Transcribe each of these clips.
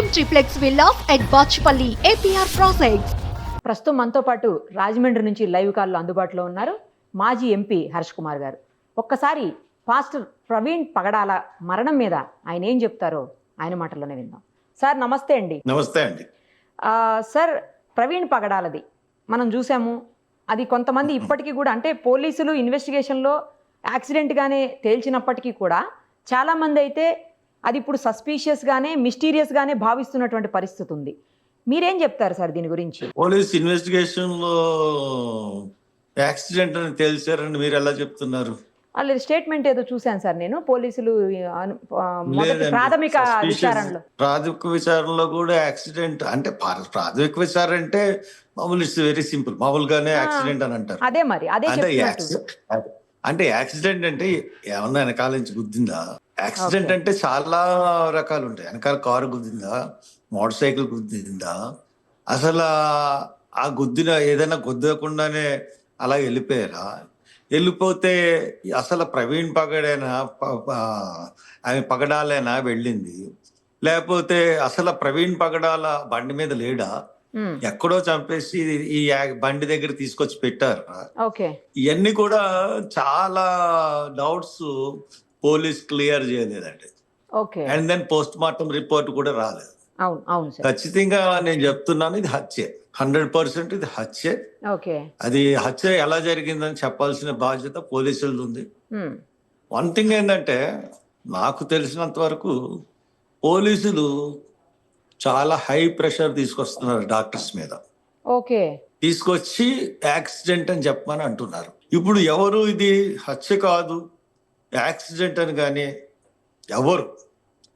Premium triplex villas at Bachupally APR projects. ప్రస్తుతం మనతో పాటు రాజమండ్రి నుంచి లైవ్ కాల్లో అందుబాటులో ఉన్నారు మాజీ ఎంపీ హర్ష్ కుమార్ గారు. ఒక్కసారి పాస్టర్ ప్రవీణ్ పగడాల మరణం మీద ఆయన ఏం చెప్తారో ఆయన మాటల్లోనే విందాం. సార్ నమస్తే అండి. నమస్తే అండి. సార్, ప్రవీణ్ పగడాలది మనం చూసాము. అది కొంతమంది ఇప్పటికీ కూడా, అంటే పోలీసులు ఇన్వెస్టిగేషన్లో యాక్సిడెంట్గానే తేల్చినప్పటికీ కూడా చాలామంది అయితే అది ఇప్పుడు సస్పీషియస్గానే మిస్టీరియస్గానే భావిస్తున్నటువంటి పరిస్థితి ఉంది. మీరేం చెప్తారు సార్ దీని గురించి? పోలీస్ ఇన్వెస్టిగేషన్ లో యాక్సిడెంట్ అని తేల్చారని మీరు ఎలా చెప్తున్నారు? వాళ్ళ స్టేట్మెంట్ ఏదో చూశాను సార్ నేను. పోలీసులు మొదటి ప్రాథమిక విచారణలో కూడా యాక్సిడెంట్ అంటే ప్రాథమిక విచారణ అంటే మామూలు ఇట్స్ వెరీ సింపుల్, మామూలుగానే యాక్సిడెంట్ అని అంటారు. అదే మరి అదే అంటే యాక్సిడెంట్ అంటే ఏమన్నా వెనకాల నుంచి గుద్దిందా? యాక్సిడెంట్ అంటే చాలా రకాలు ఉంటాయి. వెనకాల కారు గుద్దిందా, మోటార్ సైకిల్ గుద్దిందా, అసలు ఆ గుద్దిన ఏదైనా గుద్దకుండానే అలా వెళ్ళిపోయారా? వెళ్ళిపోతే అసలు ప్రవీణ్ పగడైనా ఆమె పగడాలైనా వెళ్ళింది, లేకపోతే అసలు ప్రవీణ్ పగడాల బండి మీద లేడా, ఎక్కడో చంపేసి ఈ బండి దగ్గర తీసుకొచ్చి పెట్టారు. ఇవన్నీ కూడా చాలా డౌట్స్ పోలీస్ క్లియర్ చేయలేదండి. And then post mortem report కూడా రాలేదు. ఖచ్చితంగా నేను చెప్తున్నాను, ఇది హత్యే, 100% ఇది హత్యే. అది హత్య ఎలా జరిగిందని చెప్పాల్సిన బాధ్యత పోలీసులు ఉంది. వన్ థింగ్ ఏంటంటే, నాకు తెలిసినంత వరకు పోలీసులు చాలా హై ప్రెషర్ తీసుకొస్తున్నారు డాక్టర్స్ మీద. తీసుకొచ్చి యాక్సిడెంట్ అని చెప్పమని అంటున్నారు. ఇప్పుడు ఎవరు ఇది హత్య కాదు యాక్సిడెంట్ అని కానీ ఎవరు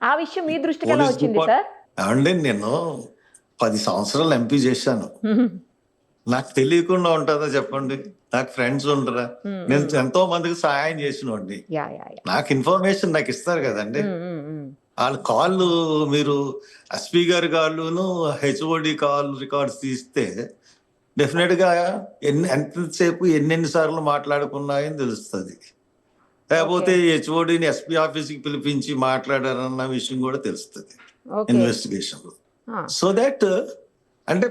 ఆ విషయం మీ దృష్టికి ఎలా వచ్చింది సార్? అంటే నేను 10 సంవత్సరాలు ఎంపీ చేశాను. నాకు తెలియకుండా ఉంటుందా చెప్పండి? నాకు ఫ్రెండ్స్ ఉండరా? నేను ఎంతో మందికి సహాయం చేసినోండి. నాకు ఇన్ఫర్మేషన్ నాకు ఇస్తారు కదండి. వాళ్ళ కాళ్ళు మీరు ఎస్పీ గారి కాళ్ళును హెచ్ఓడి కాల్ రికార్డ్స్ తీస్తే డెఫినెట్ గా ఎంతసేపు ఎన్నెన్ని సార్లు మాట్లాడుకున్నాయని తెలుస్తుంది. లేకపోతే హెచ్ఓడిని ఎస్పీ ఆఫీస్కి పిలిపించి మాట్లాడారన్న విషయం కూడా తెలుస్తుంది ఇన్వెస్టిగేషన్ లో. సో దట్ అంటే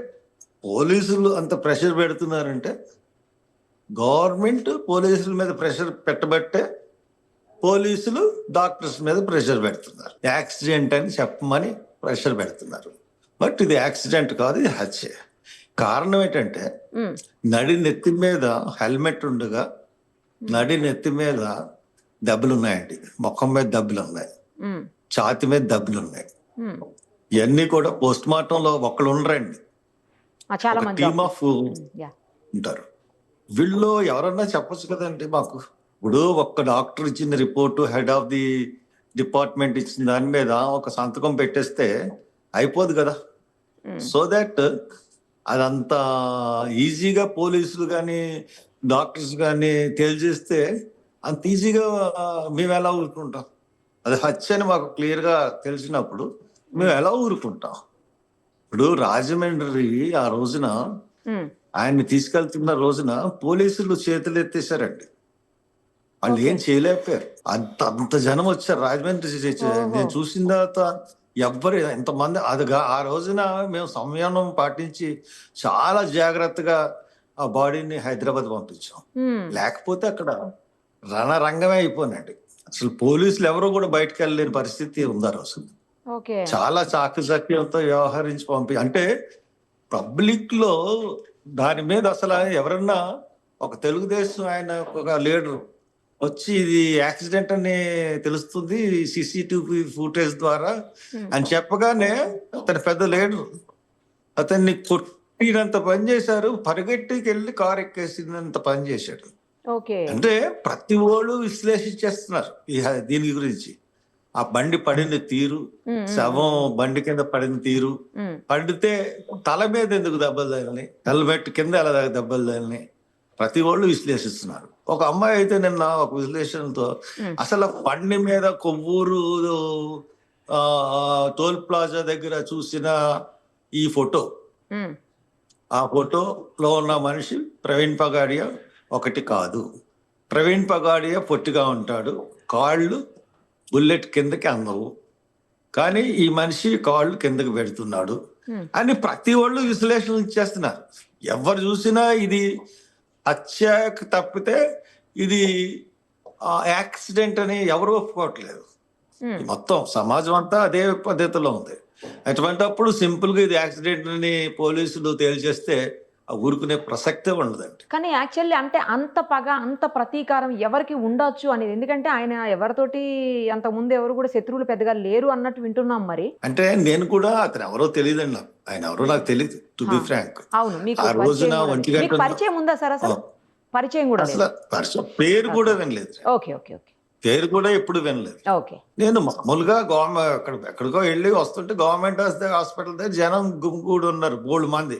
పోలీసులు అంత ప్రెషర్ పెడుతున్నారంటే గవర్నమెంట్ పోలీసుల మీద ప్రెషర్ పెట్టబట్టే పోలీసులు డాక్టర్స్ మీద ప్రెషర్ పెడుతున్నారు. యాక్సిడెంట్ అని చెప్పమని ప్రెషర్ పెడుతున్నారు. బట్ ఇది యాక్సిడెంట్ కాదు, ఇది హత్య. కారణం ఏంటంటే నడి నెత్తి మీద హెల్మెట్ ఉండగా నడి నెత్తి మీద దెబ్బలు ఉన్నాయండి, ముఖం మీద దెబ్బలు ఉన్నాయి, ఛాతి మీద దెబ్బలు ఉన్నాయి. ఇవన్నీ కూడా పోస్ట్ మార్టం లో ఒకళ్ళు ఉండరండి, టీమ్ ఆఫ్ ఉంటారు. వీళ్ళు ఎవరన్నా చెప్పచ్చు కదండి మాకు. ఇప్పుడు ఒక్క డాక్టర్ ఇచ్చిన report, head of the department ఇచ్చిన దాని మీద ఒక సంతకం పెట్టేస్తే అయిపోదు కదా. సో దట్ అదంతా ఈజీగా పోలీసులు కానీ డాక్టర్స్ కానీ తేల్చేస్తే అంత ఈజీగా మేము ఎలా ఊరుకుంటాం? అది హత్య అని మాకు క్లియర్ గా తెలిసినప్పుడు మేము ఎలా ఊరుకుంటాం? ఇప్పుడు రాజమండ్రి ఆ రోజున ఆయన్ని తీసుకెళ్తున్న రోజున పోలీసులు చేతులు ఎత్తేసారండి. వాళ్ళు ఏం చేయలేకపోయారు. అంత జనం వచ్చారు రాజమండ్రి. నేను చూసిన తర్వాత ఎవ్వరు ఎంతమంది అది ఆ రోజున మేము సంయమనం పాటించి చాలా జాగ్రత్తగా ఆ బాడీని హైదరాబాద్ పంపించాం. లేకపోతే అక్కడ రణరంగమే అయిపోయినండి. అసలు పోలీసులు ఎవరు కూడా బయటకు వెళ్ళలేని పరిస్థితి ఉంది ఆ రోజు. చాలా చాకచక్యంతో వ్యవహరించి అంటే పబ్లిక్ లో దాని మీద అసలు ఎవరన్నా ఒక తెలుగుదేశం ఆయన ఒక లీడర్ వచ్చి ఇది యాక్సిడెంట్ అని తెలుస్తుంది CCTV ఫుటేజ్ ద్వారా అని చెప్పగానే అతని పెద్ద లీడర్ అతన్ని కొట్టినంత పని చేశారు, పరిగెట్టికి వెళ్ళి కారు ఎక్కేసినంత పని చేశాడు. అంటే ప్రతి ఓళ్ళు విశ్లేషించేస్తున్నారు దీని గురించి. ఆ బండి పడిన తీరు, శవం బండి కింద పడిన తీరు, పడితే తల మీద ఎందుకు దెబ్బలు తగిలినాయి, హెల్మెట్ కింద ఎలా దెబ్బలు తగిలినాయి, ప్రతి వాళ్ళు విశ్లేషిస్తున్నారు. ఒక అమ్మాయి అయితే నిన్న ఒక విశ్లేషణతో అసలు బండి మీద కొవ్వూరు టోల్ ప్లాజా దగ్గర చూసిన ఈ ఫోటో, ఆ ఫోటోలో ఉన్న మనిషి ప్రవీణ్ పగాడియా ఒకటి కాదు. ప్రవీణ్ పగాడియా పొట్టిగా ఉంటాడు, కాళ్ళు బుల్లెట్ కిందకి అందవు, కానీ ఈ మనిషి కాళ్ళు కిందకి పెడుతున్నాడు అని ప్రతి వాళ్ళు విశ్లేషణ ఇచ్చేస్తున్నారు. ఎవరు చూసినా ఇది హత్యకు తప్పితే ఇది యాక్సిడెంట్ అని ఎవరు ఒప్పుకోవట్లేదు. మొత్తం సమాజం అంతా అదే పద్ధతిలో ఉంది. అటువంటిప్పుడు సింపుల్ గా ఇది యాక్సిడెంట్ అని పోలీసులు తేల్చేస్తే ఊరుకునే ప్రసక్తే ఉండదండి. కానీ యాక్చువల్లీ అంటే అంత పగ, అంత ప్రతీకారం ఎవరికి ఉండొచ్చు అనేది, ఎందుకంటే ఆయన ఎవరితోటి అంత ముందు ఎవరు కూడా శత్రువులు పెద్దగా లేరు అన్నట్టు వింటున్నాం. మరి అంటే నేను కూడా అతను ఎవరో తెలియదండి, నాకు ఆయన ఎవరో నాకు తెలియదు, టు బి ఫ్రాంక్. అవును, మీకు ఆ రోజున ఒంటిగంట పరిచయం ఉందా సార్? అసలు పరిచయం కూడా అసలు పరిచయం పేరు కూడా వినలేదు. ఓకే ఓకే ఓకే, పేరు కూడా ఎప్పుడు వినలేదు. ఓకే. నేను మామూలుగా గవర్నమెంట్ ఎక్కడికో వెళ్ళి వస్తుంటే గవర్నమెంట్ హాస్పిటల్ దగ్గర జనం గుమిగూడి ఉన్నారు, 3 మంది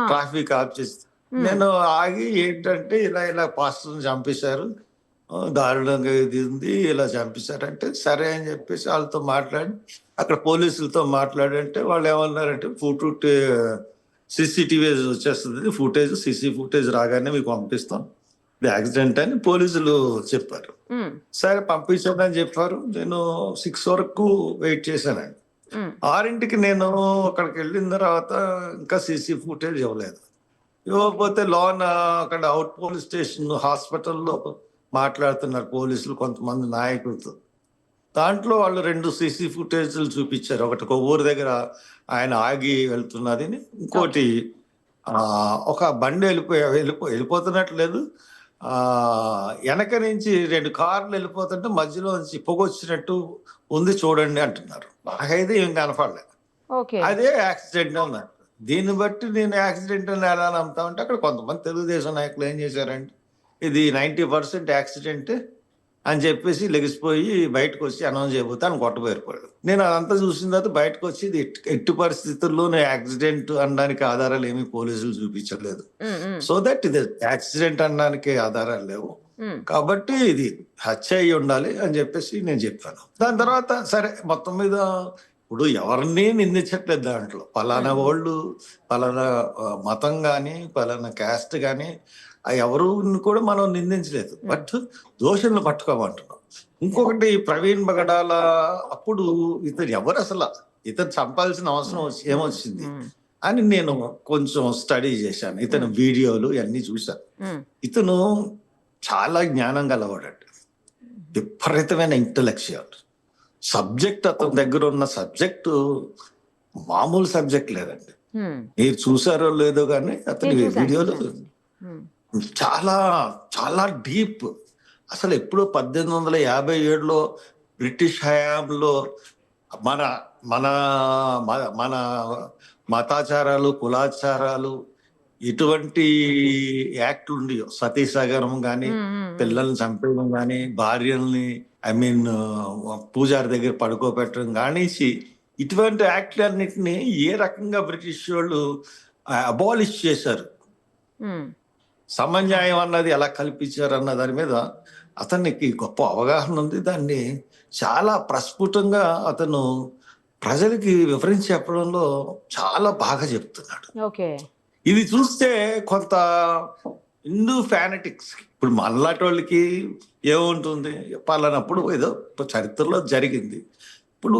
ట్రాఫిక్ ఆఫ్ చేసి. నేను ఆగి ఏంటంటే ఇలా పాస్టర్ని చంపేశారు, దారుణంగా ఇది ఉంది, ఇలా చంపేశారంటే సరే అని చెప్పేసి వాళ్ళతో మాట్లాడి అక్కడ పోలీసులతో మాట్లాడంటే వాళ్ళు ఏమన్నారంటే CCTV వచ్చేస్తుంది ఫుటేజ్, CC ఫుటేజ్ రాగానే మీకు పంపిస్తాం, ఇది యాక్సిడెంట్ అని పోలీసులు చెప్పారు. సరే పంపించానని చెప్పారు. నేను 6 వరకు వెయిట్ చేశానండి. 6ంటికి నేను అక్కడికి వెళ్ళిన తర్వాత ఇంకా CC ఫుటేజ్ ఇవ్వలేదు. ఇవ్వకపోతే లోన అక్కడ అవుట్ పోలీస్ స్టేషన్ హాస్పిటల్లో మాట్లాడుతున్నారు పోలీసులు కొంతమంది నాయకులతో. దాంట్లో వాళ్ళు 2 CC ఫుటేజ్లు చూపించారు. ఒకటి ఒక ఊరి దగ్గర ఆయన ఆగి వెళ్తున్నది, ఇంకోటి ఒక బండి వెళ్ళిపోతున్నట్లేదు, వెనక నుంచి 2 కార్లు వెళ్ళిపోతుంటే మధ్యలో నుంచి పొగొచ్చినట్టు ఉంది చూడండి అంటున్నారు. నాకైతే ఏం కనపడలేదు. అదే యాక్సిడెంట్ అన్నారు. దీన్ని బట్టి నేను యాక్సిడెంట్ అని ఎలా నమ్ముతామంటే అక్కడ కొంతమంది తెలుగుదేశం నాయకులు ఏం చేశారంటే ఇది 90% యాక్సిడెంట్ అని చెప్పేసి లెగిసిపోయి బయటకు వచ్చి అనౌన్స్ చేయబోతే అని కొట్టబోయారు. నేను అదంతా చూసిన తర్వాత బయటకు వచ్చి ఇది ఎట్టి పరిస్థితుల్లోనే యాక్సిడెంట్ అనడానికి ఆధారాలు ఏమీ పోలీసులు చూపించలేదు. సో దట్ ఇది యాక్సిడెంట్ అనడానికి ఆధారాలు లేవు, కాబట్టి ఇది హత్య అయి ఉండాలి అని చెప్పేసి నేను చెప్పాను. దాని తర్వాత సరే మొత్తం మీద ఇప్పుడు ఎవరిని నిందించట్లేదు దాంట్లో, పలానా వాళ్ళు పలానా మతం కానీ పలానా క్యాస్ట్ కానీ ఎవరు కూడా మనం నిందించలేదు, బట్ దోషులను పట్టుకోమంటున్నాం. ఇంకొకటి ప్రవీణ్ బగడాల అప్పుడు ఇతను ఎవరు అసలు ఇతను చంపాల్సిన అవసరం ఏమొచ్చింది అని నేను కొంచెం స్టడీ చేశాను. ఇతను వీడియోలు ఇవన్నీ చూశాను. ఇతను చాలా జ్ఞానం గలవాడండి, విపరీతమైన ఇంటలెక్చువల్. సబ్జెక్ట్ అతని దగ్గర ఉన్న సబ్జెక్టు మామూలు సబ్జెక్ట్ లేదండి. మీరు చూసారో లేదో కానీ అతని వీడియోలు చాలా చాలా డీప్. అసలు ఎప్పుడో 1857లో బ్రిటిష్ హయాంలో మన మన మన మతాచారాలు కులాచారాలు ఇటువంటి యాక్ట్లు ఉండి సతీ సగనం కానీ పిల్లల్ని చంపేయడం కానీ భార్యల్ని పూజారి దగ్గర పడుకోబెట్టడం కానిసి ఇటువంటి యాక్ట్లన్నిటిని ఏ రకంగా బ్రిటిష్ వాళ్ళు అబాలిష్ చేశారు, సమన్యాయం అన్నది ఎలా కల్పించారు అన్న దాని మీద అతనికి గొప్ప అవగాహన ఉంది. దాన్ని చాలా ప్రస్ఫుటంగా అతను ప్రజలకి వివరించి చెప్పడంలో చాలా బాగా చెప్తున్నాడు. ఇది చూస్తే కొంత హిందూ ఫ్యానటిక్స్ ఇప్పుడు మనలాంటి వాళ్ళకి ఏముంటుంది, పలానప్పుడు ఏదో చరిత్రలో జరిగింది, ఇప్పుడు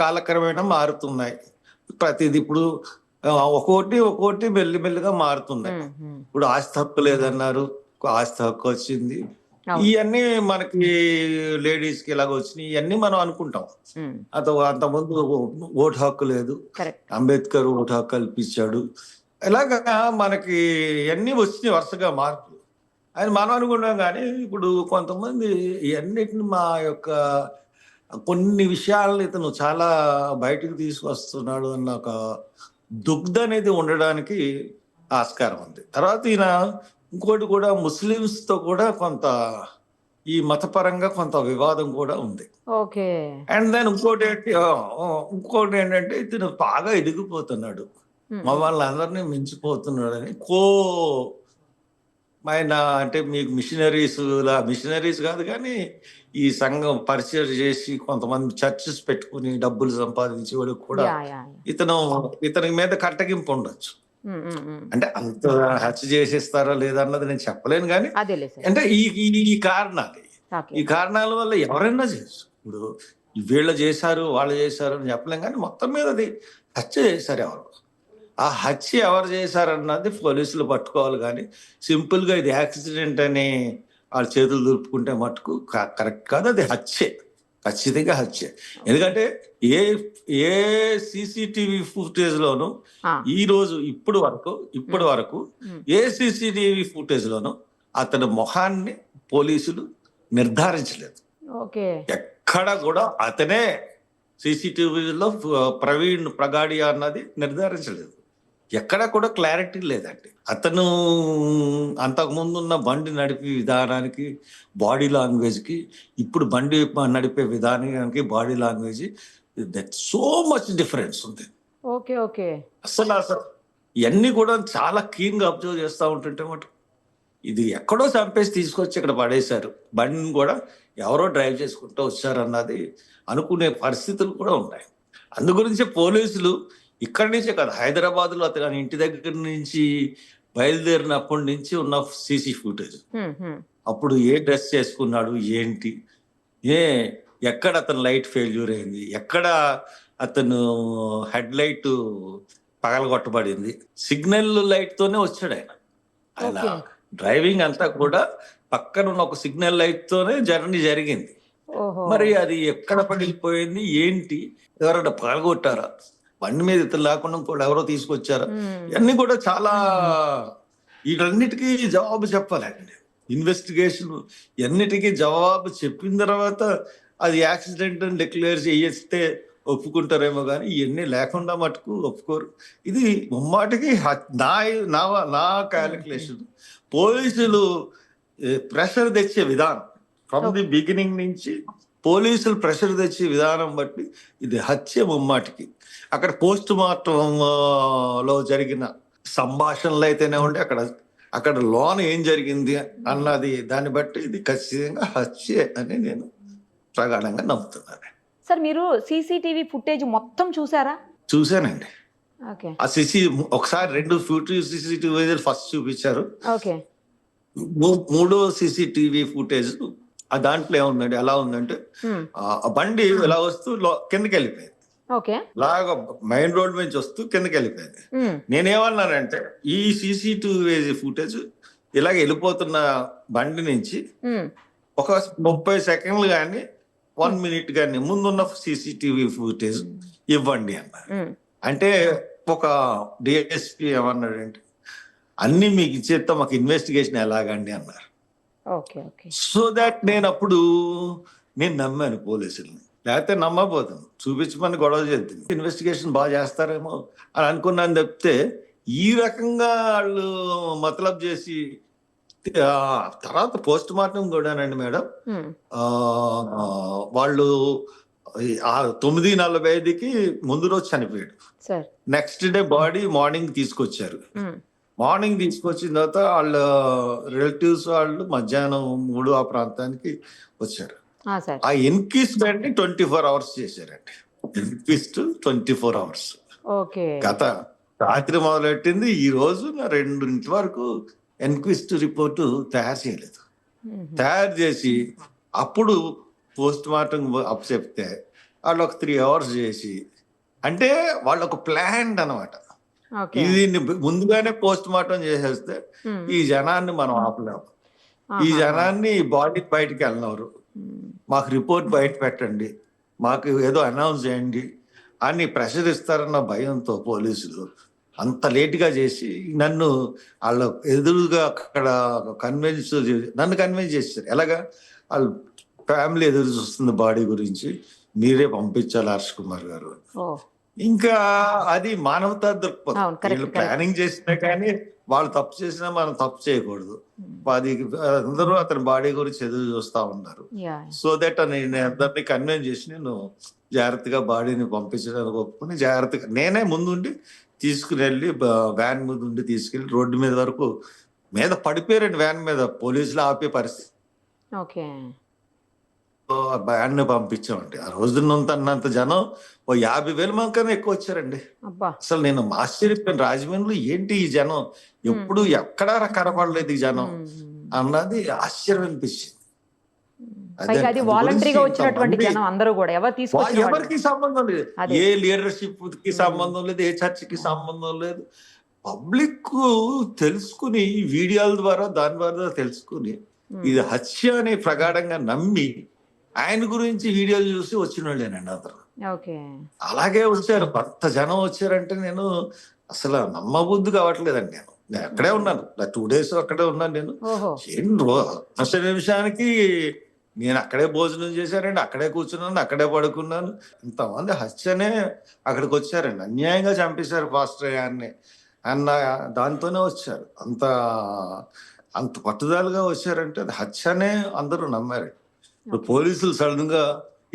కాలక్రమేణా మారుతున్నాయి ప్రతిది. ఇప్పుడు ఒక్కోటి మెల్లిమెల్లిగా మారుతున్నాయి. ఇప్పుడు ఆస్తి హక్కు లేదన్నారు, ఆస్తి హక్కు వచ్చింది. ఇవన్నీ మనకి లేడీస్ కి ఇలాగ వచ్చినాయి, ఇవన్నీ మనం అనుకుంటాం. అంతకుముందు ఓటు హక్కు లేదు, అంబేద్కర్ ఓటు హక్కు కల్పించాడు. ఇలాగా మనకి ఇవన్నీ వచ్చినాయి వరుసగా మార్పులు అని మనం అనుకున్నాం. కానీ ఇప్పుడు కొంతమంది ఇవన్నిటిని మా యొక్క కొన్ని విషయాలను ఇతను చాలా బయటకు తీసుకొస్తున్నాడు అన్న ఒక దుగ్ధ అనేది ఉండడానికి ఆస్కారం ఉంది. తర్వాత ఈయన ఇంకోటి కూడా ముస్లిమ్స్ తో కూడా కొంత ఈ మతపరంగా కొంత వివాదం కూడా ఉంది. అండ్ దెన్ ఇంకోటి ఏంటంటే ఇతను బాగా ఎదిగిపోతున్నాడు, మమ్మల్ని అందరినీ మించిపోతున్నాడని ఆయన అంటే మీకు మిషనరీస్ కాదు కానీ ఈ సంఘం పరిచయం చేసి కొంతమంది చర్చెస్ పెట్టుకుని డబ్బులు సంపాదించే వాళ్ళకి కూడా ఇతని మీద కట్టగింపు ఉండొచ్చు. అంటే అంత హత్య చేసేస్తారా లేదన్నది నేను చెప్పలేను కానీ అంటే ఈ కారణాల వల్ల ఎవరైనా చేయొచ్చు. ఇప్పుడు వీళ్ళు చేశారు వాళ్ళు చేశారు అని చెప్పలేం, కానీ మొత్తం మీద అది హత్య చేశారు ఎవరు. ఆ హత్య ఎవరు చేశారన్నది పోలీసులు పట్టుకోవాలి, కానీ సింపుల్గా ఇది యాక్సిడెంట్ అని వాళ్ళ చేతులు దులుపుకుంటే మటుకు కరెక్ట్ కాదు. అది హత్యే, ఖచ్చితంగా హత్య. ఎందుకంటే ఏ ఏ సీసీటీవీ ఫుటేజ్లోనూ ఈ రోజు ఇప్పటి వరకు ఏ సీసీటీవీ ఫుటేజ్లోనూ అతని మొహాన్ని పోలీసులు నిర్ధారించలేదు. ఓకే. ఎక్కడ కూడా అతనే సీసీటీవీలో ప్రవీణ్ ప్రగాడియా అన్నది నిర్ధారించలేదు. ఎక్కడ కూడా క్లారిటీ లేదండి. అతను అంతకుముందు ఉన్న బండి నడిపే విధానానికి, బాడీ లాంగ్వేజ్కి, ఇప్పుడు బండి నడిపే విధానానికి body language, that so much difference ఉంది. ఓకే. ఓకే. అసలు ఇవన్నీ కూడా చాలా కీన్గా అబ్జర్వ్ చేస్తూ ఉంటుంటే మటు ఇది ఎక్కడో చంపేసి తీసుకొచ్చి ఇక్కడ పడేశారు, బండిని కూడా ఎవరో డ్రైవ్ చేసుకుంటూ వచ్చారన్నది అనుకునే పరిస్థితులు కూడా ఉన్నాయి. అందు గురించి పోలీసులు ఇక్కడి నుంచే కాదు, హైదరాబాద్లో అతని ఇంటి దగ్గర నుంచి బయలుదేరినప్పటి నుంచి ఉన్న సీసీ ఫుటేజ్, అప్పుడు ఏ డ్రెస్ చేసుకున్నాడు ఏంటి, ఎక్కడ అతను లైట్ ఫెయిల్యూర్ అయింది, ఎక్కడ అతను హెడ్ లైట్ పగలగొట్టబడింది, సిగ్నల్ లైట్ తోనే వచ్చాడు ఆయన డ్రైవింగ్ అంతా కూడా పక్కన ఉన్న ఒక సిగ్నల్ లైట్ తోనే జర్నీ జరిగింది. మరి అది ఎక్కడ పడిపోయింది ఏంటి, ఎవరైనా పగలగొట్టారా, బండి మీద ఇతను లేకుండా కూడా ఎవరో తీసుకొచ్చారా, ఇవన్నీ కూడా చాలా వీటన్నిటికీ జవాబు చెప్పాలండి. ఇన్వెస్టిగేషన్ ఎన్నిటికీ జవాబు చెప్పిన తర్వాత అది యాక్సిడెంట్ అని డిక్లేర్ చేస్తే ఒప్పుకుంటారేమో, కానీ ఇవన్నీ లేకుండా మటుకు ఒప్పుకోరు. ఇది ముమ్మాటికి నా క్యాలిక్యులేషన్. పోలీసులు ప్రెషర్ తెచ్చే విధానం ఫ్రమ్ ది బిగినింగ్ నుంచి పోలీసులు ప్రెషర్ తెచ్చే విధానం బట్టి ఇది హత్య ముమ్మాటికి. అక్కడ పోస్ట్ మార్టం లో జరిగిన సంభాషణలు అయితేనే ఉండే, అక్కడ లోన్ ఏం జరిగింది అన్నది దాన్ని బట్టి ఇది ఖచ్చితంగా హత్య అని నేను ప్రగాఢంగా నమ్ముతున్నాను. సార్, మీరు సీసీటీవీ ఫుటేజ్ మొత్తం చూసారా? చూసానండి. ఆ ఒకసారి 2 సీసీటీవీ ఫస్ట్ చూపించారు. మూడో సీసీటీవీ ఫుటేజ్ ఆ దాంట్లో ఏముందండి, ఎలా ఉందంటే ఆ బండి ఎలా వస్తూ కిందకి వెళ్ళిపోయింది, లాగా మెయిన్ రోడ్ నుంచి వస్తూ కిందకి వెళ్ళిపోయింది. నేనేమన్నానంటే ఈ సీసీటీవీ ఫుటేజ్ ఇలాగ వెళ్ళిపోతున్న బండి నుంచి ఒక 30 సెకండ్లు కానీ 1 మినిట్ కానీ ముందున్న సీసీటీవీ ఫుటేజ్ ఇవ్వండి అన్నారు. అంటే ఒక డిఎస్పీ ఏమన్నాడంటే అన్ని మీకు ఇచ్చేస్తా, మాకు ఇన్వెస్టిగేషన్ ఎలాగండి అన్నారు. సో దాట్ నేను నమ్మాను పోలీసుల్ని, లేకపోతే నమ్మబోతాను, చూపించమని గొడవ చేద్దాం, ఇన్వెస్టిగేషన్ బాగా చేస్తారేమో అని అనుకున్నాను తప్పితే ఈ రకంగా వాళ్ళు మతలబ్ చేసి తర్వాత పోస్ట్ మార్టం కూడానండి మేడం, వాళ్ళు 9:45కి ముందు రోజు చనిపోయాడు. నెక్స్ట్ డే బాడీ మార్నింగ్ తీసుకొచ్చారు. మార్నింగ్ తీసుకొచ్చిన తర్వాత వాళ్ళ రిలేటివ్స్ వాళ్ళు మధ్యాహ్నం 3 ఆ ప్రాంతానికి వచ్చారు. ఆ ఇన్క్విజిమెంట్ 24 hours చేశారండి. ఇన్క్విజిట్ 24 hours. గత రాత్రి మొదలెట్టింది, ఈ రోజు 2 వరకు ఇన్క్విజిట్ రిపోర్టు తయారు చేయలేదు. తయారు చేసి అప్పుడు పోస్ట్ మార్టం చెప్తే వాళ్ళు ఒక 3 hours చేసి, అంటే వాళ్ళు ఒక ప్లాన్ అన్నమాట. ఇది ముందుగానే పోస్ట్ మార్టం చేసేస్తే ఈ జనాన్ని మనం ఆపలేము, ఈ జనాన్ని బాడీ బయటకు వెళ్ళినారు, మాకు రిపోర్ట్ బయట పెట్టండి, మాకు ఏదో అనౌన్స్ చేయండి అని ప్రెషర్ ఇస్తారన్న భయంతో పోలీసులు అంత లేట్గా చేసి నన్ను వాళ్ళ ఎదురుగా అక్కడ నన్ను కన్విన్స్ చేశారు. ఎలాగా, వాళ్ళ ఫ్యామిలీ ఎదురు చూస్తుంది బాడీ గురించి, మీరే పంపించాలి హర్ష్ కుమార్ గారు. ఇంకా అది మానవతా దృక్పథం. వీళ్ళు ప్లానింగ్ చేసినా కానీ వాళ్ళు తప్పు చేసినా మనం తప్పు చేయకూడదు. అది అందరూ అతని బాడీ గురించి ఎదురు చూస్తా ఉన్నారు. సో దట్ నేను అందరినీ కన్విన్స్ చేసి నేను జాగ్రత్తగా బాడీని పంపించడానికి ఒప్పుకుని జాగ్రత్తగా నేనే ముందుండి తీసుకుని వెళ్ళి వ్యాన్ ముందుండి తీసుకెళ్ళి రోడ్డు మీద వరకు మీద పడిపోయారండి. వ్యాన్ మీద పోలీసులు ఆపే పరిస్థితి. వ్యాన్ పంపించామండి. ఆ రోజున్నంత జనం 50,000 మంది కన్నా ఎక్కువ వచ్చారండి. అసలు నేను ఆశ్చర్యపోయాను, రాజమండ్రిలో ఏంటి ఈ జనం, ఎప్పుడు ఎక్కడా కనపడలేదు ఈ జనం అన్నది ఆశ్చర్యం అనిపించింది. పైగా అది వాలంటరీగా వచ్చినటువంటి జనం అందరూ కూడా ఎవరు తీసుకొచ్చిన వాళ్ళు. ఎవరికి సంబంధం లేదు, అదే. ఏ లీడర్షిప్ కి సంబంధం లేదు, ఏ చర్చికి సంబంధం లేదు. పబ్లిక్ తెలుసుకుని ఈ వీడియోల ద్వారా దాని ద్వారా తెలుసుకుని ఇది హత్య అని ప్రగాఢంగా నమ్మి ఆయన గురించి వీడియోలు చూసి వచ్చిన వాళ్ళేనండి అందరూ. ఓకే. అలాగే వచ్చారు, కొత్త జనం వచ్చారంటే నేను అసలు నమ్మబుద్ధి కావట్లేదండి. నేను అక్కడే ఉన్నాను, 2 days అక్కడే ఉన్నాను నేను. ఓహో. అసలు నిమిషానికి నేను అక్కడే భోజనం చేశానండి, అక్కడే కూర్చున్నాను, అక్కడే పడుకున్నాను. ఇంతమంది హత్యనే అక్కడికి వచ్చారండి, అన్యాయంగా చంపేశారు పాస్టర్ గారిని అన్న దాంతోనే వచ్చారు. అంత పట్టుదలగా వచ్చారంటే అది హత్యనే అందరూ నమ్మారు. ఇప్పుడు పోలీసులు సడన్ గా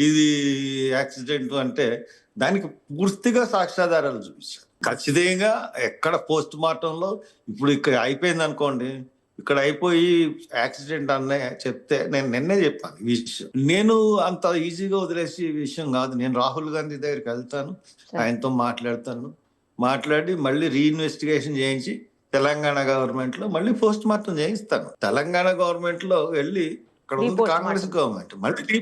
ఇది యాక్సిడెంట్ అంటే దానికి పూర్తిగా సాక్ష్యాధారాలు చూపించారు. ఖచ్చితంగా ఎక్కడ పోస్ట్ మార్టంలో ఇప్పుడు ఇక్కడ అయిపోయింది అనుకోండి, ఇక్కడ అయిపోయి యాక్సిడెంట్ అనే చెప్తే నేను నిన్నే చెప్పాను ఈ విషయం. నేను అంత ఈజీగా వదిలేసి ఈ విషయం కాదు. నేను రాహుల్ గాంధీ దగ్గరికి వెళ్తాను, ఆయనతో మాట్లాడి మళ్ళీ రీఇన్వెస్టిగేషన్ చేయించి తెలంగాణ గవర్నమెంట్ లో మళ్ళీ పోస్ట్ మార్టం చేయిస్తాను. తెలంగాణ గవర్నమెంట్ లో వెళ్ళి ఇక్కడ ఉంది కాంగ్రెస్ గవర్నమెంట్, మళ్ళీ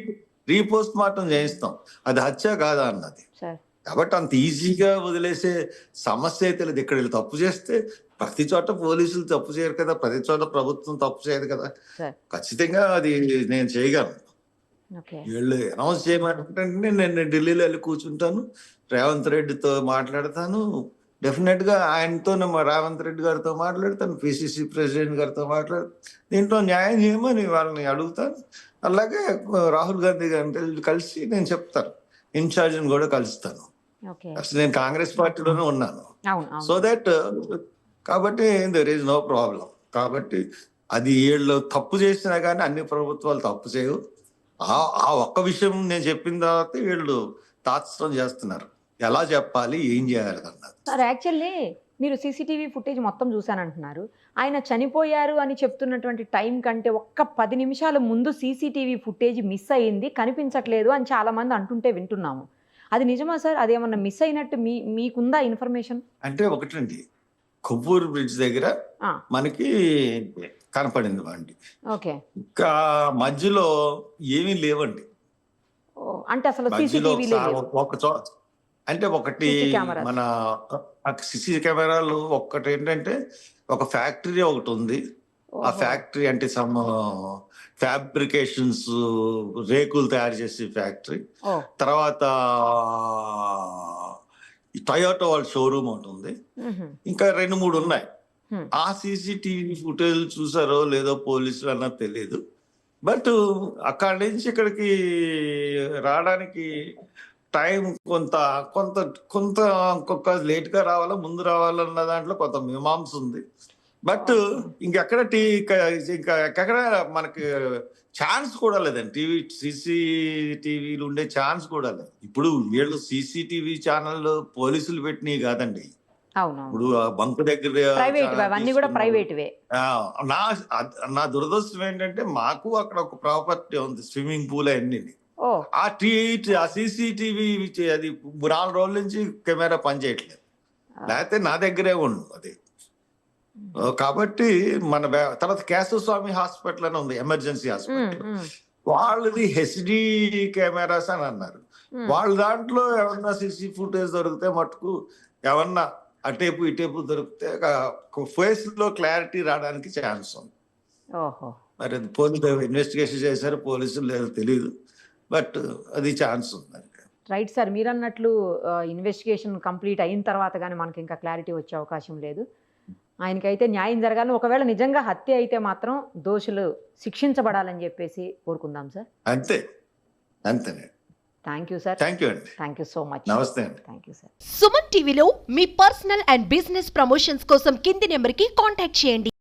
రీపోస్ట్ మార్టం చేయిస్తాం. అది హత్య కాదా అన్నది. కాబట్టి అంత ఈజీగా వదిలేసే సమస్య అయితే లేదు. ఇక్కడ వీళ్ళు తప్పు చేస్తే ప్రతి చోట పోలీసులు తప్పు చేయరు కదా, ప్రతి చోట ప్రభుత్వం తప్పు చేయదు కదా. ఖచ్చితంగా అది నేను చేయగలను. వీళ్ళు అనౌన్స్ చేయమంటే నేను ఢిల్లీలో వెళ్ళి కూర్చుంటాను, రేవంత్ రెడ్డితో మాట్లాడతాను. డెఫినెట్ గా ఆయనతో రేవంత్ రెడ్డి గారితో మాట్లాడతాను, పిసిసి ప్రెసిడెంట్ గారితో మాట్లాడతాను. దీంట్లో న్యాయం చేయమని వాళ్ళని అడుగుతాను. అలాగే రాహుల్ గాంధీ గారిని కలిసి నేను చెప్తాను, ఇన్ఛార్జిని కూడా కలుస్తాను. అసలు నేను కాంగ్రెస్ పార్టీలోనే ఉన్నాను. సో దట్ కాబట్టి దెర్ ఈజ్ నో ప్రాబ్లం. కాబట్టి అది వీళ్ళు తప్పు చేసినా కానీ అన్ని ప్రభుత్వాలు తప్పు చేయవు. ఆ ఒక్క విషయం నేను చెప్పిన తర్వాత వీళ్ళు తాత్సం చేస్తున్నారు, ఎలా చెప్పాలి, ఏం చేయాలి అన్నది. సార్ యాక్చువల్లీ మీరు సీసీటీవీ ఫుటేజ్ మొత్తం చూశానంటున్నారు. ఆయన చనిపోయారు అని చెప్తున్నటువంటి టైం కంటే ఒక్క 10 నిమిషాల ముందు సీసీటీవీ ఫుటేజ్ మిస్ అయ్యింది, కనిపించట్లేదు అని చాలా మంది అంటుంటే వింటున్నాము. అది నిజమా సార్? అదేమన్నా మిస్ అయినట్టు మీకుందా ఇన్ఫర్మేషన్? అంటే ఒకటండి, కొవ్వూరు బ్రిడ్జ్ దగ్గర మనకి కనపడింది బండి. ఓకే. ఇంకా మధ్యలో ఏమీ లేవండి. అంటే అసలు ఒక చోట అంటే ఒకటి మన సిసి కెమెరాలు ఒకటి ఏంటంటే ఒక ఫ్యాక్టరీ ఒకటి ఉంది. ఆ ఫ్యాక్టరీ అంటే సమ్ ఫ్యాబ్రికేషన్స్, రేకులు తయారు చేసే ఫ్యాక్టరీ. తర్వాత టొయోటో వాళ్ళ షోరూమ్ ఒకటి ఉంది. ఇంకా 2-3 ఉన్నాయి. ఆ సీసీటీవీ ఫుటేజ్ చూసారో లేదో పోలీసులు అన్నది తెలియదు. బట్ అక్కడి నుంచి ఇక్కడికి రావడానికి టైం ఇంకొక లేట్ గా రావాలా ముందు రావాలన్న దాంట్లో కొంత మీమాంస ఉంది. బట్ ఎక్కడ మనకి ఛాన్స్ కూడా లేదండి. సీసీటీవీలు ఉండే ఛాన్స్ కూడా లేదు. ఇప్పుడు వీళ్ళు సీసీటీవీ ఛానల్ పోలీసులు పెట్టినవి కాదండి. ఇప్పుడు బంక్ దగ్గర నా దురదృష్టం ఏంటంటే మాకు అక్కడ ఒక ప్రాపర్టీ ఉంది, స్విమ్మింగ్ పూల్ అన్ని. ఆ సీసీటీవీ అది 4 రోజుల నుంచి కెమెరా పనిచేయట్లేదు, లేకపోతే నా దగ్గరే ఉండు అది. కాబట్టి మన తర్వాత కేశవస్వామి హాస్పిటల్ అని ఉంది, ఎమర్జెన్సీ హాస్పిటల్. వాళ్ళది హెచ్డి కెమెరాస్ అని అన్నారు. వాళ్ళ దాంట్లో ఏమన్నా సీసీ ఫుటేజ్ దొరికితే మటుకు ఏమన్నా అటేపు ఇటేపు దొరికితే ఫేస్ లో క్లారిటీ రావడానికి ఛాన్స్ ఉంది. మరి పోలీసు ఇన్వెస్టిగేషన్ చేశారు పోలీసులు లేదో తెలియదు, బట్ అది ఛాన్స్ ఉంది. రైట్ సార్, మీరు అన్నట్లు ఇన్వెస్టిగేషన్ కంప్లీట్ అయిన తర్వాత కానీ మనకి ఇంకా క్లారిటీ వచ్చే అవకాశం లేదు. ఆయనకైతే న్యాయం జరగాలని, ఒకవేళ నిజంగా హత్య అయితే మాత్రం దోషులు శిక్షించబడాలని చెప్పేసి కోరుకుందాం సార్. అంతే. Thank you sir. Thank you అండి. Thank you so much. నమస్తే అండి. Thank you sir. సుమన్ టీవీలో మీ పర్సనల్ అండ్ బిజినెస్ ప్రమోషన్స్ కోసం కింది నెంబర్కి కాంటాక్ట్ చేయండి.